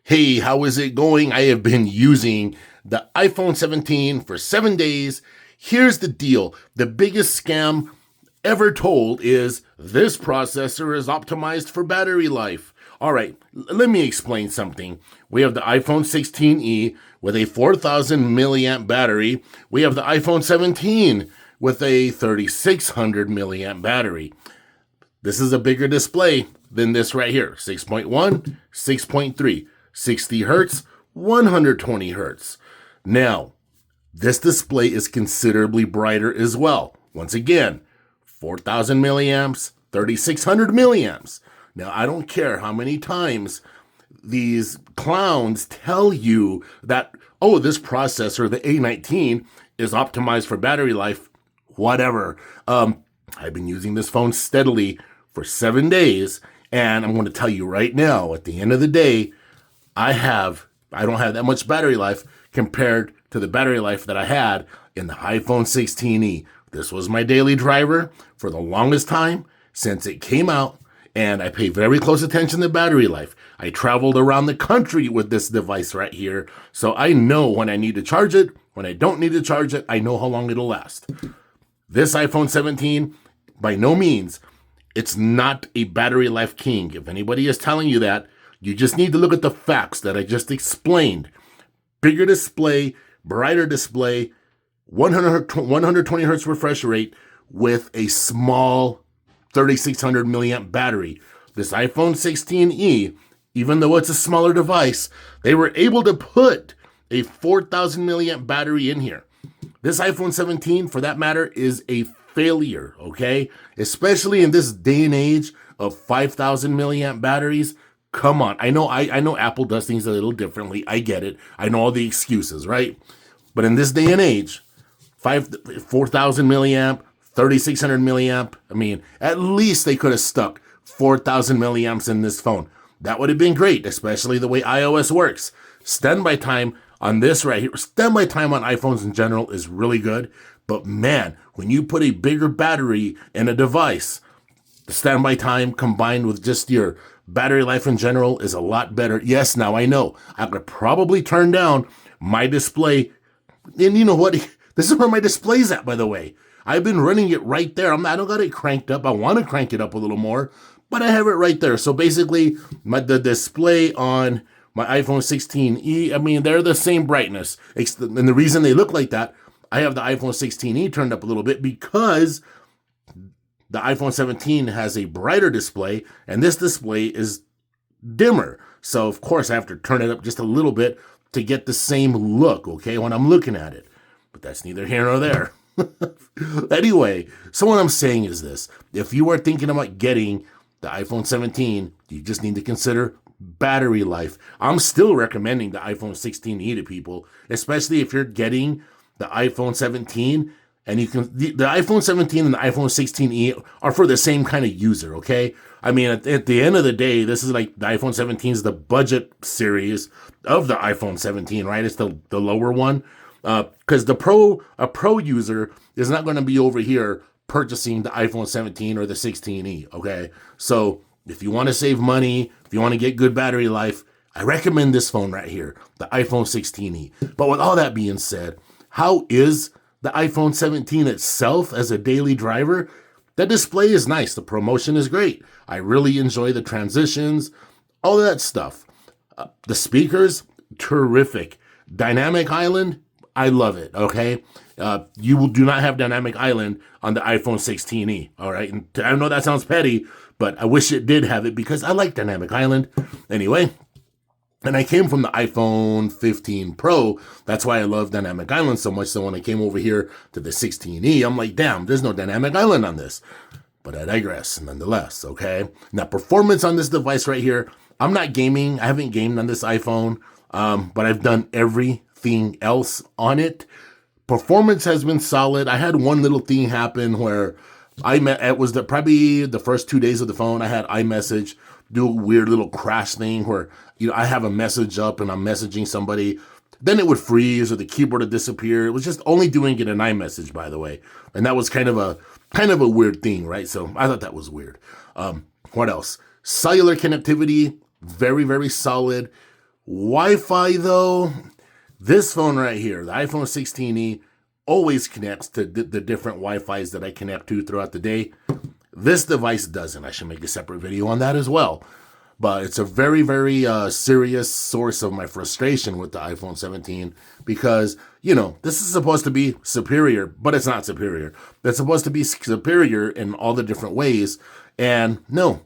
Hey, how is it going? I have been using the iPhone 17 for 7 days. Here's the deal. The biggest scam ever told is this processor is optimized for battery life. All right, let me explain something. We have the iPhone 16e with a 4,000 milliamp battery. We have the iPhone 17 with a 3,600 milliamp battery. This is a bigger display than this right here. 6.1, 6.3. 60 hertz, 120 hertz. Now, this display is considerably brighter as well. Once again, 4,000 milliamps, 3,600 milliamps. Now, I don't care how many times these clowns tell you that, oh, this processor, the A19, is optimized for battery life. Whatever. I've been using this phone steadily for 7 days, and I'm going to tell you right now, at the end of the day, I don't have that much battery life compared to the battery life that I had in the iPhone 16e. This was my daily driver for the longest time since it came out, and I pay very close attention to battery life. I traveled around the country with this device right here, so I know when I need to charge it, when I don't need to charge it, I know how long it'll last. This iPhone 17, by no means, it's not a battery life king. If anybody is telling you that, you just need to look at the facts that I just explained. Bigger display, brighter display, 120 hertz refresh rate with a small 3,600 milliamp battery. This iPhone 16e, even though it's a smaller device, they were able to put a 4,000 milliamp battery in here. This iPhone 17, for that matter, is a failure, okay? Especially in this day and age of 5,000 milliamp batteries. Come on. I know Apple does things a little differently. I get it. I know all the excuses, right? But in this day and age, 4,000 milliamp, 3,600 milliamp, I mean, at least they could have stuck 4,000 milliamps in this phone. That would have been great, especially the way iOS works. Standby time on this right here, standby time on iPhones in general is really good. But man, when you put a bigger battery in a device, the standby time combined with just your battery life in general is a lot better. Yes, now I know I could probably turn down my display. And you know what? This is where my display's at, by the way. I've been running it right there. I don't got it cranked up. I want to crank it up a little more, but I have it right there. So basically, the display on my iPhone 16e, I mean, they're the same brightness. And the reason they look like that, I have the iPhone 16e turned up a little bit because the iPhone 17 has a brighter display, and this display is dimmer. So, of course, I have to turn it up just a little bit to get the same look, okay, when I'm looking at it. But that's neither here nor there. Anyway, so what I'm saying is this. If you are thinking about getting the iPhone 17, you just need to consider battery life. I'm still recommending the iPhone 16e to people, especially if you're getting the iPhone 17. And you can the iPhone 17 and the iPhone 16e are for the same kind of user, okay? I mean, at the end of the day, this is like the iPhone 17 is the budget series of the iPhone 17, right? It's the lower one. Because a pro user is not going to be over here purchasing the iPhone 17 or the 16e, okay? So if you want to save money, if you want to get good battery life, I recommend this phone right here, the iPhone 16e. But with all that being said, how is the iPhone 17 itself as a daily driver? The display is nice. The promotion is great. I really enjoy the transitions, all that stuff. The speakers, terrific. Dynamic Island, I love it, okay? You do not have Dynamic Island on the iPhone 16e, all right? And I know that sounds petty, but I wish it did have it because I like Dynamic Island. Anyway, and I came from the iPhone 15 Pro. That's why I love Dynamic Island so much. So when I came over here to the 16e, I'm like, damn, there's no Dynamic Island on this. But I digress nonetheless, okay? Now, performance on this device right here, I'm not gaming. I haven't gamed on this iPhone, but I've done everything else on it. Performance has been solid. I had one little thing happen where it was probably the first 2 days of the phone. I had iMessage do a weird little crash thing where, I have a message up and I'm messaging somebody. Then it would freeze or the keyboard would disappear. It was just only doing it in iMessage, by the way. And that was kind of a weird thing, right? So I thought that was weird. What else? Cellular connectivity, very, very solid. Wi-Fi though, this phone right here, the iPhone 16e, always connects to the different Wi-Fis that I connect to throughout the day. This device doesn't. I should make a separate video on that as well. But it's a very, very serious source of my frustration with the iPhone 17 because, this is supposed to be superior, but it's not superior. It's supposed to be superior in all the different ways. And no,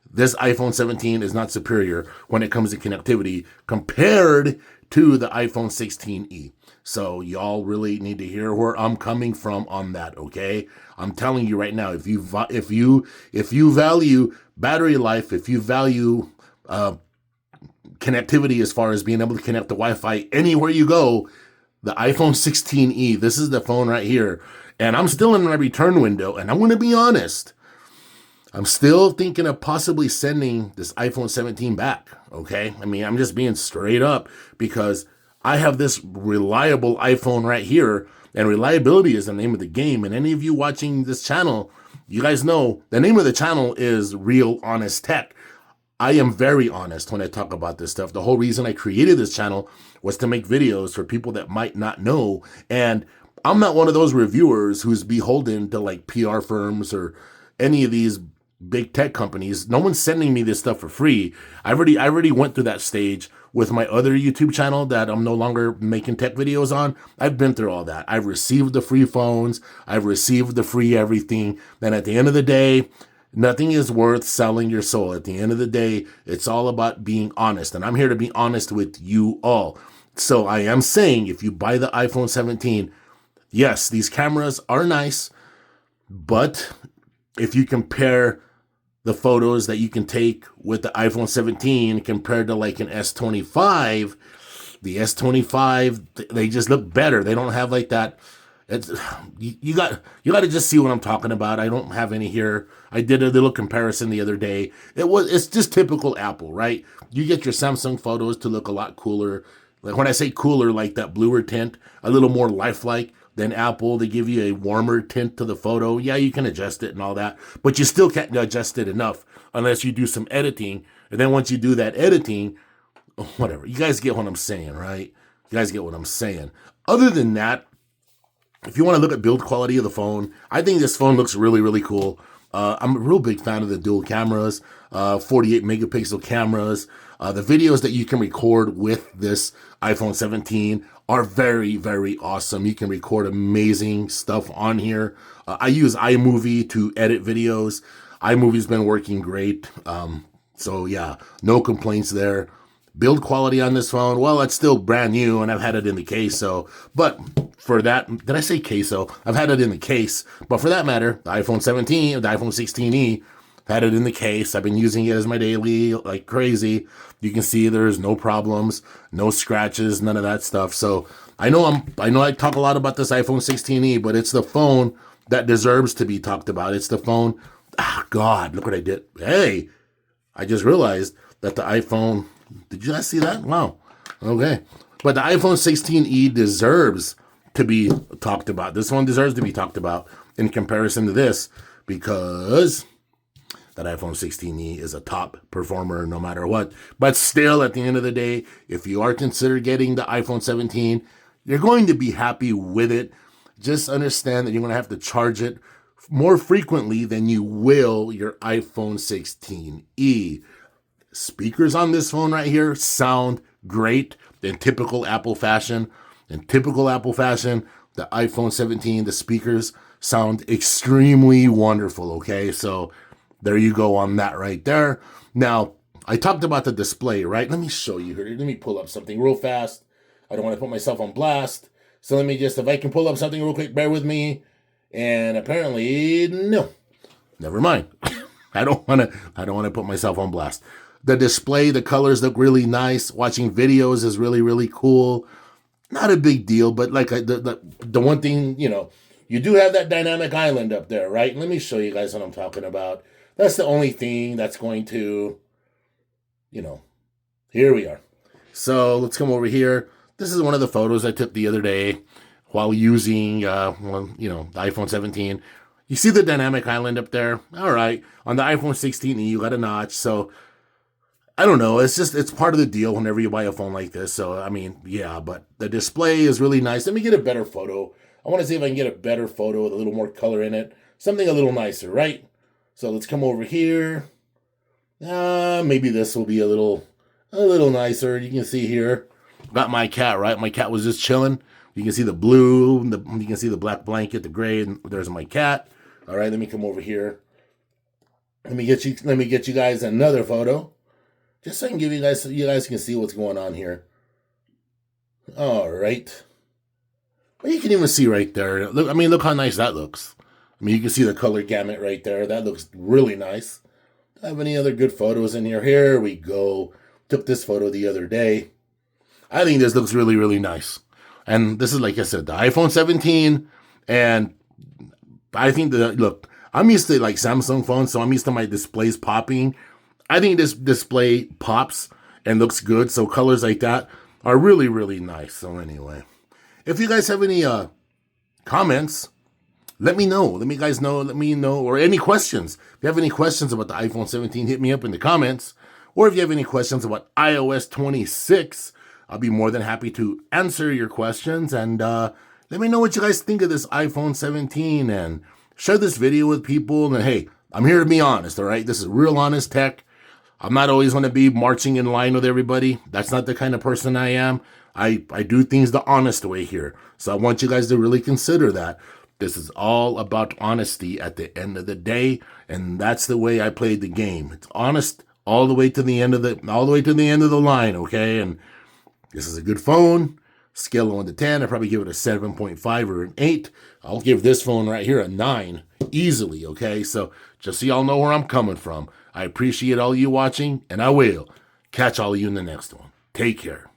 this iPhone 17 is not superior when it comes to connectivity compared to the iPhone 16e. So y'all really need to hear where I'm coming from on that, okay? I'm telling you right now, if you value battery life, if you value connectivity as far as being able to connect to Wi-Fi anywhere you go, the iPhone 16e, this is the phone right here. And I'm still in my return window, and I'm going to be honest. I'm still thinking of possibly sending this iPhone 17 back, okay? I mean, I'm just being straight up because I have this reliable iPhone right here, and reliability is the name of the game. And any of you watching this channel, you guys know the name of the channel is Real Honest Tech. I am very honest when I talk about this stuff. The whole reason I created this channel was to make videos for people that might not know. And I'm not one of those reviewers who's beholden to like PR firms or any of these big tech companies. No one's sending me this stuff for free. I already went through that stage with my other YouTube channel that I'm no longer making tech videos on. I've been through all that. I've received the free phones. I've received the free everything. Then at the end of the day, nothing is worth selling your soul. At the end of the day, it's all about being honest. And I'm here to be honest with you all. So I am saying if you buy the iPhone 17, yes, these cameras are nice, but if you compare the photos that you can take with the iPhone 17 compared to like an S25, the S25, they just look better. They don't have like that. You got to just see what I'm talking about. I don't have any here. I did a little comparison the other day. It's just typical Apple, right? You get your Samsung photos to look a lot cooler. Like when I say cooler, like that bluer tint, a little more lifelike. Then Apple, they give you a warmer tint to the photo. Yeah, you can adjust it and all that, but you still can't adjust it enough unless you do some editing. And then once you do that editing, whatever. You guys get what I'm saying, right? You guys get what I'm saying. Other than that, if you want to look at build quality of the phone, I think this phone looks really, really cool. I'm a real big fan of the dual cameras, 48 megapixel cameras. The videos that you can record with this iPhone 17 are very, very awesome. You can record amazing stuff on here. I use iMovie to edit videos. iMovie's been working great. So yeah, no complaints there. Build quality on this phone, well, it's still brand new and I've had it in the case. But for that, did I say queso? I've had it in the case. But for that matter, the iPhone 17, the iPhone 16e, had it in the case. I've been using it as my daily like crazy. You can see there's no problems, no scratches, none of that stuff. So I know I talk a lot about this iPhone 16e, but it's the phone that deserves to be talked about. It's the phone. God, look what I did. Hey, I just realized that the iPhone, did you guys see that? Wow. Okay. But the iPhone 16e deserves to be talked about. This one deserves to be talked about in comparison to this because that iPhone 16e is a top performer no matter what. But still, at the end of the day, if you are considered getting the iPhone 17, you're going to be happy with it. Just understand that you're going to have to charge it more frequently than you will your iPhone 16e. Speakers on this phone right here sound great in typical Apple fashion. In typical Apple fashion, the iPhone 17, the speakers sound extremely wonderful, okay? So there you go on that right there. Now, I talked about the display, right? Let me show you here. Let me pull up something real fast. I don't want to put myself on blast. So let me just, if I can pull up something real quick, bear with me. And apparently, no. Never mind. I don't want to put myself on blast. The display, the colors look really nice. Watching videos is really, really cool. Not a big deal, but like the one thing, you do have that dynamic island up there, right? Let me show you guys what I'm talking about. That's the only thing that's going to, here we are. So let's come over here. This is one of the photos I took the other day while using, the iPhone 17. You see the dynamic island up there? All right. On the iPhone 16e, you got a notch. So I don't know. It's part of the deal whenever you buy a phone like this. So, I mean, yeah, but the display is really nice. Let me get a better photo. I want to see if I can get a better photo with a little more color in it. Something a little nicer, right? So let's come over here. Maybe this will be a little nicer. You can see here, got my cat, right? My cat was just chilling. You can see the blue, you can see the black blanket, the gray, and there's my cat. All right, let me come over here. Let me get you guys another photo. Just so I can give you guys can see what's going on here. All right. Well, you can even see right there. Look, I mean, look how nice that looks. I mean, you can see the color gamut right there. That looks really nice. Do I have any other good photos in here? Here we go. Took this photo the other day. I think this looks really, really nice. And this is, like I said, the iPhone 17. And I think look, I'm used to like Samsung phones, so I'm used to my displays popping. I think this display pops and looks good. So colors like that are really, really nice. So anyway, if you guys have any comments, let me know. Let me guys know. Let me know. Or any questions. If you have any questions about the iPhone 17, hit me up in the comments. Or if you have any questions about iOS 26, I'll be more than happy to answer your questions. And let me know what you guys think of this iPhone 17. And share this video with people. And hey, I'm here to be honest, all right? This is real honest tech. I'm not always going to be marching in line with everybody. That's not the kind of person I am. I do things the honest way here. So I want you guys to really consider that. This is all about honesty at the end of the day, and that's the way I played the game. It's honest all the way to the end of the line, okay? And this is a good phone. Scale of 1 to 10, I probably give it a 7.5 or an 8. I'll give this phone right here a 9 easily, okay? So just so y'all know where I'm coming from. I appreciate all you watching, and I will catch all of you in the next one. Take care.